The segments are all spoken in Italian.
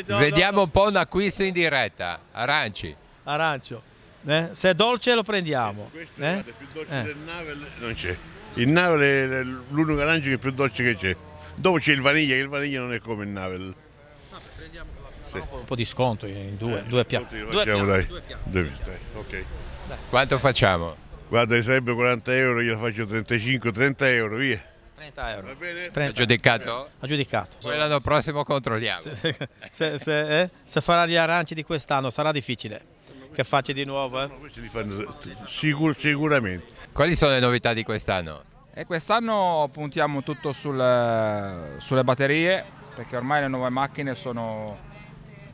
Vediamo un po' un acquisto in diretta. Aranci. Arancio. Se è dolce lo prendiamo. Questo è più dolce del Navel, non c'è. Il Navel è l'unico arancio che è più dolce che c'è. Dopo c'è il vaniglia, che il vaniglia non è come il Navel. Sì. Un po' di sconto in due piatti. Due piatti. Ok. Quanto facciamo? Guarda, sarebbe 40 euro, gliela faccio 35-30 euro, via. 30 euro. Va bene? 30. Giudicato? Aggiudicato. Poi l'anno prossimo controlliamo. Se farà gli aranci di quest'anno sarà difficile che faccia di nuovo. No, questi li fanno sicuramente. Quali sono le novità di quest'anno? E quest'anno puntiamo tutto sulle batterie, perché ormai le nuove macchine sono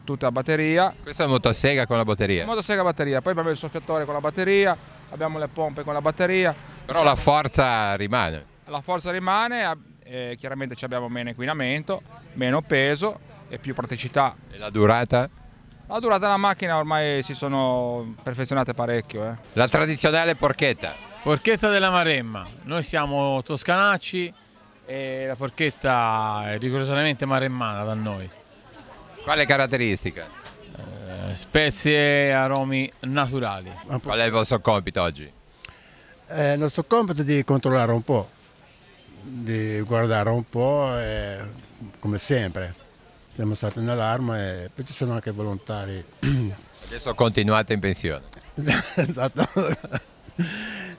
tutte a batteria. Questa è una motosega con la batteria. Motosega a batteria, poi abbiamo il soffiatore con la batteria, abbiamo le pompe con la batteria. Però la forza rimane. La forza rimane, chiaramente abbiamo meno inquinamento, meno peso e più praticità. E la durata? La durata della macchina ormai si sono perfezionate parecchio. La tradizionale porchetta. Porchetta della Maremma, noi siamo toscanacci e la porchetta è rigorosamente maremmana da noi. Quale caratteristica? Spezie e aromi naturali. Qual è il vostro compito oggi? Il nostro compito è di controllare un po', di guardare un po', come sempre. Siamo stati nell'arma e poi ci sono anche volontari. Adesso continuate in pensione. Esatto,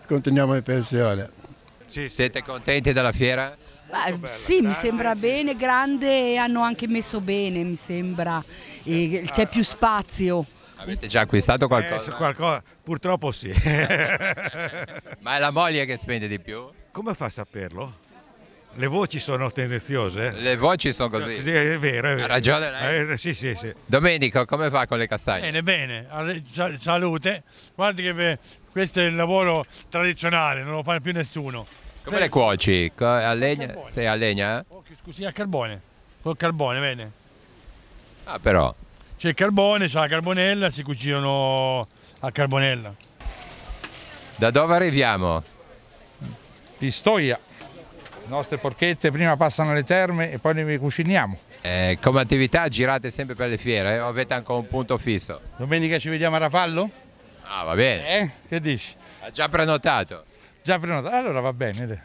continuiamo in pensione. Siete contenti della fiera? Sì, mi sembra bene, grande e hanno anche messo bene, mi sembra, c'è più spazio. Avete già acquistato qualcosa? Purtroppo sì. Ma è la moglie che spende di più? Come fa a saperlo? Le voci sono tendenziose. Le voci sono così. Sì, è vero, è vero. Ha ragione lei? Sì. Domenico, come fa con le castagne? Bene, salute. Guardi che questo è il lavoro tradizionale, non lo fa più nessuno. Come le cuoci? A legna? Sei a legna? Scusi, a carbone. Col carbone, bene. Ah, però. C'è il carbone, c'è la carbonella, si cucinano a carbonella. Da dove arriviamo? Pistoia. Le nostre porchette prima passano alle terme e poi le cuciniamo. Come attività girate sempre per le fiere o avete anche un punto fisso? Domenica ci vediamo a Rafallo? Ah, va bene. Che dici? Ha già prenotato? Già prenotato? Allora va bene.